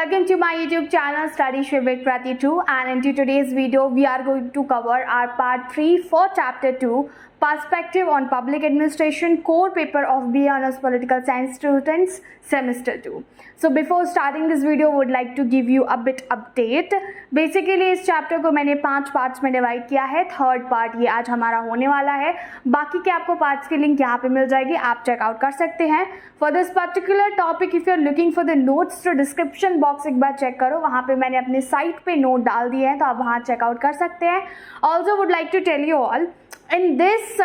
welcome to my YouTube channel Study with Prati 2, and in today's video we are going to cover our part 3 for chapter 2, Perspective on Public Administration, core paper of BA Honors Political Science students semester 2. So before starting this video would like to give you a bit update. Basically इस chapter को मैंने 5 parts में divide किया है. Third part ये आज हमारा होने वाला है. बाकी के आपको पार्ट्स की लिंक यहाँ पे मिल जाएगी, आप चेकआउट कर सकते हैं. For this particular topic if you are looking for the notes तो डिस्क्रिप्शन बॉक्स एक बार चेक करो, वहाँ पे मैंने अपने साइट पे नोट डाल दिए हैं तो आप वहाँ चेकआउट कर सकते हैं. Also would like to tell you all in this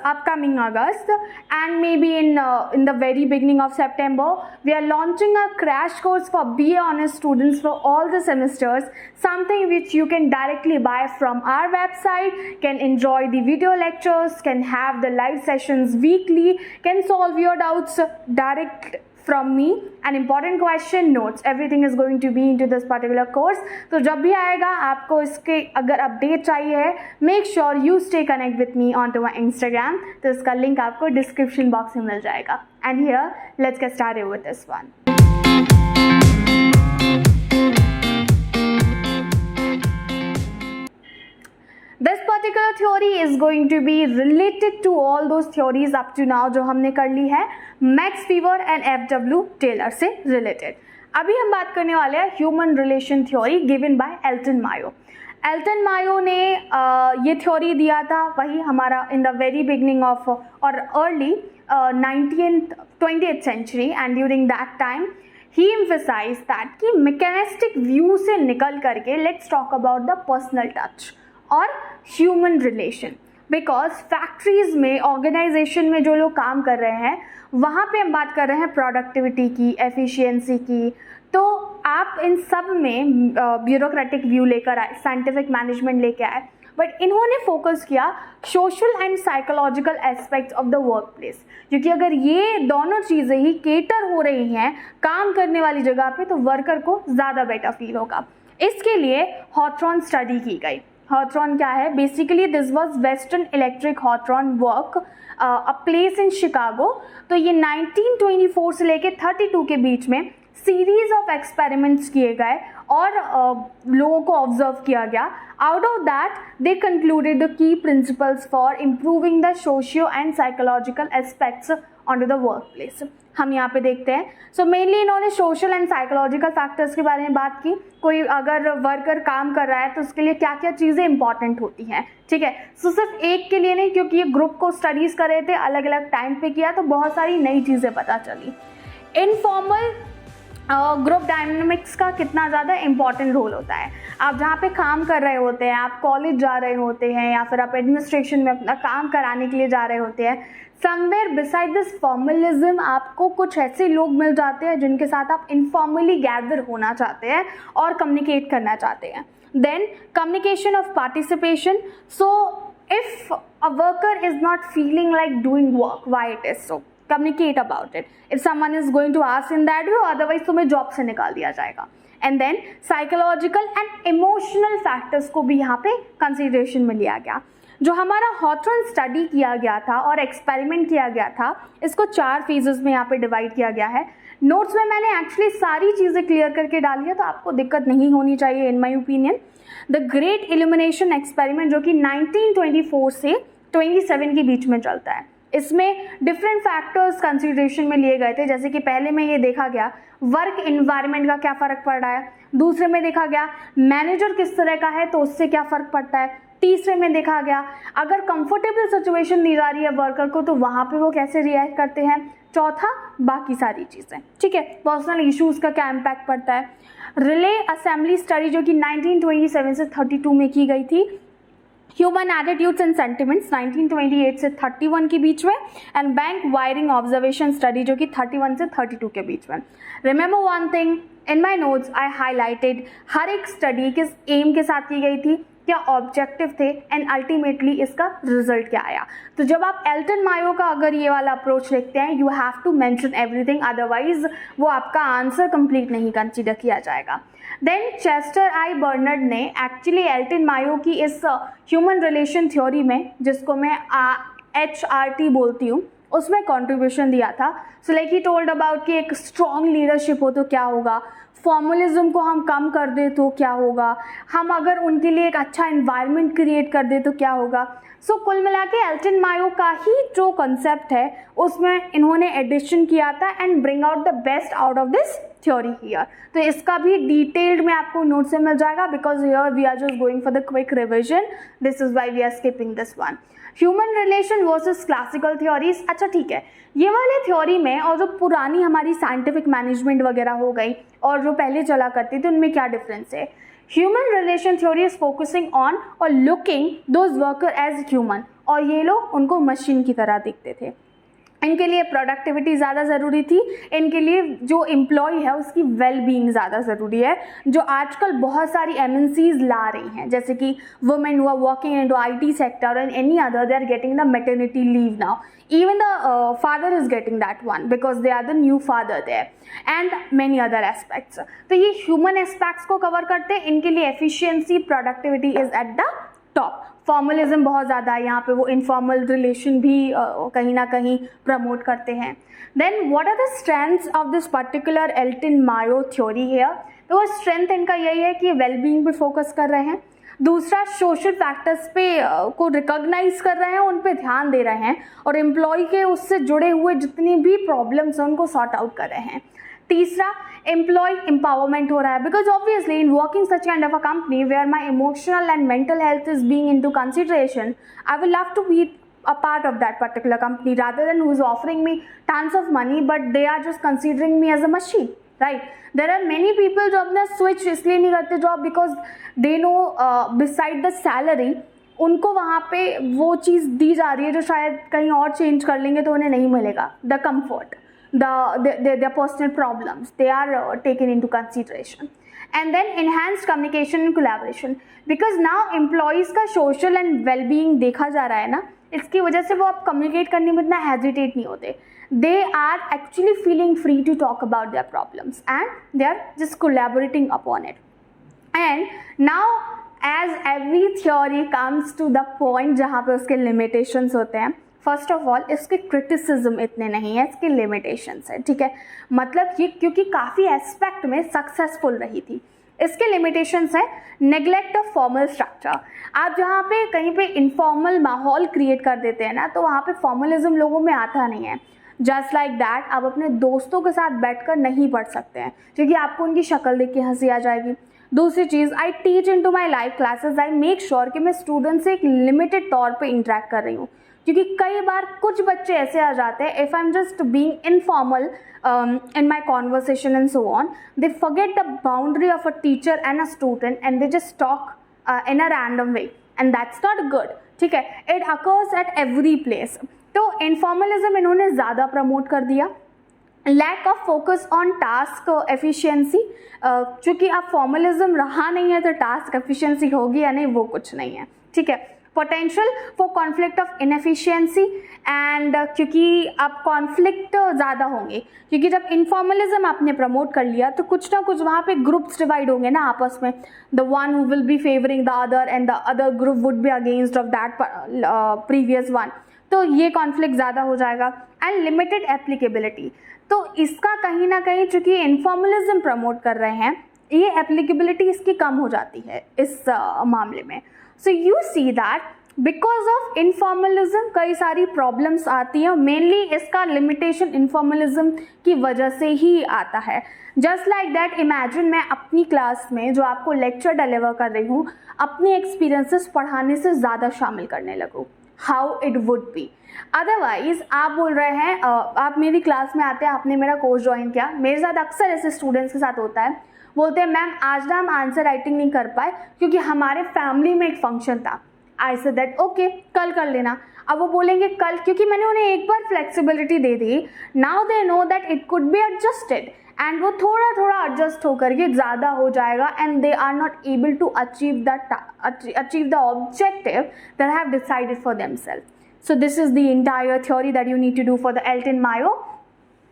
upcoming August, and maybe in the very beginning of September, we are launching a crash course for BA Honors students for all the semesters, something which you can directly buy from our website, can enjoy the video lectures, can have the live sessions weekly, can solve your doubts direct from me, an important question, notes, everything is going to be into this particular course. तो जब भी आएगा आपको इसके अगर update चाहिए है, make sure you stay connect with me onto my Instagram. तो इसका लिंक आपको डिस्क्रिप्शन बॉक्स में मिल जाएगा. And here, let's get started with this one. This particular theory is going to be related to all those theories up to now जो हमने कर ली है Max Weber and FW Taylor से रिलेटेड. अभी हम बात करने वाले हैं human relation theory given by Elton Mayo. Elton Mayo ने ये थ्योरी दिया था वही हमारा in the very beginning of और early 20th century, and during that time he emphasised that कि मैकेनिस्टिक व्यू से निकल करके let's talk about the personal touch और ह्यूमन रिलेशन. बिकॉज फैक्ट्रीज में, ऑर्गेनाइजेशन में जो लोग काम कर रहे हैं वहाँ पे हम बात कर रहे हैं प्रोडक्टिविटी की, एफिशिएंसी की. तो आप इन सब में ब्यूरोक्रेटिक व्यू लेकर आए, साइंटिफिक मैनेजमेंट लेके आए, बट इन्होंने फोकस किया social and psychological aspects of the work place. क्योंकि अगर ये दोनों चीज़ें ही केटर हो रही हैं काम करने वाली जगह पे तो वर्कर को ज़्यादा बेटर फील होगा. इसके लिए हॉथरॉन स्टडी की गई. हॉथरॉन क्या है? Basically this was Western Electric Hawthorne work, a place in Chicago. तो ये 1924 से लेके 32 के बीच में सीरीज ऑफ एक्सपेरिमेंट्स किए गए और लोगों को ऑब्जर्व किया गया. Out of that they concluded the key principles for improving the socio and psychological aspects on to the work place. हम यहाँ पे देखते हैं. सो मेनली इन्होंने सोशल एंड साइकोलॉजिकल फैक्टर्स के बारे में बात की. कोई अगर वर्कर काम कर रहा है तो उसके लिए क्या क्या चीज़ें इंपॉर्टेंट होती हैं, ठीक है. सो सिर्फ एक के लिए नहीं, क्योंकि ये ग्रुप को स्टडीज़ कर रहे थे, अलग अलग टाइम पे किया तो बहुत सारी नई चीज़ें पता चली. इनफॉर्मल ग्रुप डायनामिक्स का कितना ज़्यादा इंपॉर्टेंट रोल होता है. आप जहाँ पे काम कर रहे होते हैं, आप कॉलेज जा रहे होते हैं या फिर आप एडमिनिस्ट्रेशन में अपना काम कराने के लिए जा रहे होते हैं, समवेयर बिसाइड दिस फॉर्मलिज्म आपको कुछ ऐसे लोग मिल जाते हैं जिनके साथ आप इनफॉर्मली गैदर होना चाहते हैं और कम्युनिकेट करना चाहते हैं. Then communication of participation. So if a worker is not feeling like doing work, why it is so, communicate about it. If someone is going to ask in that way, otherwise तुम्हें job से निकाल दिया जाएगा. And then psychological and emotional factors को भी यहाँ पे consideration में लिया गया. जो हमारा हॉथरॉन स्टडी किया गया था और एक्सपेरिमेंट किया गया था, इसको 4 फेजेस में यहाँ पे डिवाइड किया गया है. नोट्स में मैंने एक्चुअली सारी चीज़ें क्लियर करके डाली है तो आपको दिक्कत नहीं होनी चाहिए in my opinion. The great illumination experiment जो कि 1924 से 27 के बीच में चलता है, इसमें डिफरेंट फैक्टर्स कंसिडरेशन में लिए गए थे. जैसे कि पहले में ये देखा गया वर्क इन्वायरमेंट का क्या फ़र्क पड़ रहा है. दूसरे में देखा गया मैनेजर किस तरह का है तो उससे क्या फ़र्क पड़ता है. तीसरे में देखा गया अगर कंफर्टेबल सिचुएशन दी जा रही है वर्कर को तो वहाँ पे वो कैसे रिएक्ट करते हैं. चौथा बाकी सारी चीज़ें, ठीक है. पर्सनल इश्यूज़ का क्या इम्पैक्ट पड़ता है. रिले असेंबली स्टडी जो कि 1927 से 32 में की गई थी. ह्यूमन एटीट्यूड्स एंड सेंटिमेंट्स 1928 से 31 के बीच में. And bank wiring observation study जो कि 31 से 32 के बीच में. Remember one thing, in my notes I highlighted हर एक स्टडी किस एम के साथ की गई थी, क्या ऑब्जेक्टिव थे एंड अल्टीमेटली इसका रिजल्ट क्या आया. तो जब आप एल्टन मायो का अगर ये वाला अप्रोच लिखते हैं, you have to mention everything, otherwise वो आपका आंसर कंप्लीट नहीं कंसीडर किया जाएगा. देन चेस्टर आई बर्नर्ड ने एक्चुअली एल्टन मायो की इस ह्यूमन रिलेशन थ्योरी में, जिसको मैं HRT बोलती हूँ, उसमें कंट्रीब्यूशन दिया था. So like he told about कि एक स्ट्रॉन्ग लीडरशिप हो तो क्या होगा, फॉर्मलिज्म को हम कम कर दे तो क्या होगा, हम अगर उनके लिए एक अच्छा इन्वायरमेंट क्रिएट कर दे तो क्या होगा। सो कुल मिला के एल्टन मायो का ही जो कंसेप्ट है उसमें इन्होंने एडिशन किया था and bring out the best out of this theory here. तो इसका भी डिटेल्ड में आपको नोट से मिल जाएगा, because here we are just going for the quick revision, this is why we are skipping this one. Human relation versus classical theories. अच्छा ठीक है, ये वाले थ्योरी में और जो पुरानी हमारी साइंटिफिक मैनेजमेंट वगैरह हो गई और जो पहले चला करती थी उनमें क्या डिफरेंस है। Human relation theory is focusing on और looking those worker as human, और ये लोग उनको मशीन की तरह दिखते थे। इनके लिए प्रोडक्टिविटी ज़्यादा ज़रूरी थी, इनके लिए जो एम्प्लॉय है उसकी वेल बीइंग ज़्यादा ज़रूरी है, जो आजकल बहुत सारी MNCs ला रही हैं, जैसे कि women who are working into IT sector and any other, they are getting the maternity leave now, even the father is getting that one because they are the new father there, and many other aspects. तो ये human aspects को cover करते हैं, इनके लिए efficiency, productivity is at the top. Formalism बहुत ज़्यादा है यहाँ पे, वो इनफॉर्मल रिलेशन भी कहीं ना कहीं प्रमोट करते हैं। Then what are the strengths of this particular Elton Mayo theory here. तो वो स्ट्रेंथ इनका यही है कि वेलबींग पे फोकस कर रहे हैं, दूसरा सोशल फैक्टर्स पे को रिकॉग्नाइज कर रहे हैं, उन पे ध्यान दे रहे हैं, और एम्प्लॉय के उससे जुड़े हुए जितनी भी प्रॉब्लम्स हैं उनको सॉर्ट आउट कर रहे हैं। तीसरा, एम्प्लॉय एम्पावरमेंट हो रहा है, because obviously in working such kind of a company where my emotional and mental health is being into consideration, I will love to be a part of that particular company rather than who is offering me tons of money but they are just considering me as a machine, right? There are many people जो अपना switch इसलिए नहीं करते job because they know beside the salary उनको वहाँ पे वो चीज़ दी जा रही है जो शायद कहीं और चेंज कर लेंगे तो उन्हें नहीं मिलेगा। The comfort, their personal problems, they are taken into consideration. And then enhanced communication and collaboration, because now employees का social and well-being देखा जा रहा है ना, इसकी वजह से वो अब कम्युनिकेट करने में इतना हेजिटेट नहीं होते। They are actually feeling free to talk about their problems and they are just collaborating upon it. And now as every theory comes to the point जहाँ पे उसके लिमिटेशंस होते हैं। फर्स्ट ऑफ ऑल इसके criticism इतने नहीं है, इसके लिमिटेशंस है, ठीक है। मतलब ये क्योंकि काफ़ी एस्पेक्ट में सक्सेसफुल रही थी, इसके लिमिटेशंस है नेग्लेक्ट ऑफ फॉर्मल स्ट्रक्चर। आप जहाँ पे कहीं पे इनफॉर्मल माहौल क्रिएट कर देते हैं ना, तो वहाँ पे फॉर्मलिज्म लोगों में आता नहीं है। जस्ट लाइक दैट आप अपने दोस्तों के साथ बैठकर नहीं पढ़ सकते हैं क्योंकि आपको उनकी शक्ल देख के हंसी आ जाएगी। दूसरी चीज़, I teach in to my live classes, I make sure कि मैं स्टूडेंट से एक लिमिटेड तौर पर इंटरेक्ट कर रही हूँ, क्योंकि कई बार कुछ बच्चे ऐसे आ जाते हैं, if I am just being informal in my conversation and so on, they forget the boundary of a teacher and a student and they just talk in a random way and that's not good, ठीक है। it occurs at every place। तो informalism इन्होंने ज़्यादा promote कर दिया। Lack of focus on task efficiency, चूँकि अब formalism रहा नहीं है तो टास्क एफिशिएंसी होगी या नहीं वो कुछ नहीं है, ठीक है। Potential for conflict of inefficiency and क्योंकि अब कॉन्फ्लिक्ट ज़्यादा होंगे, क्योंकि जब इनफॉर्मलिज्म आपने प्रमोट कर लिया तो कुछ ना कुछ वहाँ पे ग्रुप्स डिवाइड होंगे ना आपस में, the one who will be favouring the other and the other group would be against of that previous one, तो ये कॉन्फ्लिक्ट ज़्यादा हो जाएगा। एंड लिमिटेड एप्लीकेबिलिटी, तो इसका कहीं ना कहीं चूँकि इनफॉर्मलिज्म प्रमोट कर रहे हैं, ये एप्लीकेबिलिटी इसकी कम हो जाती है इस मामले में। So you see that because of informalism कई सारी प्रॉब्लम्स आती हैं, मेनली इसका लिमिटेशन इनफॉर्मलिज्म की वजह से ही आता है। जस्ट लाइक दैट इमेजिन मैं अपनी क्लास में जो आपको लेक्चर डिलीवर कर रही हूँ अपनी एक्सपीरियंसेस पढ़ाने से ज़्यादा शामिल करने लगूँ, how it would be. Otherwise आप बोल रहे हैं आप मेरी क्लास में आते हैं, आपने मेरा कोर्स ज्वाइन किया, मेरे साथ अक्सर ऐसे स्टूडेंट्स के साथ होता है, बोलते हैं मैम आज ना हम आंसर राइटिंग नहीं कर पाए क्योंकि हमारे फैमिली में एक फंक्शन था। आई से दैट ओके कल कर लेना। अब वो बोलेंगे कल, क्योंकि मैंने उन्हें एक बार फ्लेक्सिबिलिटी दे दी, now they know that it could be adjusted and वो थोड़ा थोड़ा एडजस्ट होकर के ज़्यादा हो जाएगा and they are not able to achieve the objective that have decided for themself. So this is the entire theory that you need to do for the Elton Mayo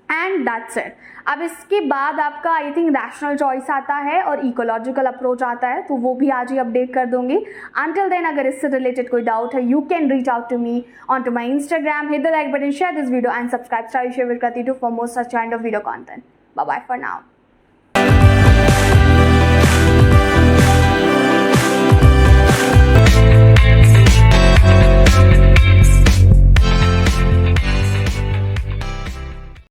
and that's it. अब इसके बाद आपका I think rational choice आता है और ecological approach आता है, तो वो भी आज ही अपडेट कर दूंगी। अंटिल देन अगर इससे रिलेटेड कोई डाउट है you can reach out to me on to my Instagram, hit the like button, share this video and subscribe to for more such kind of video content. Bye bye for now.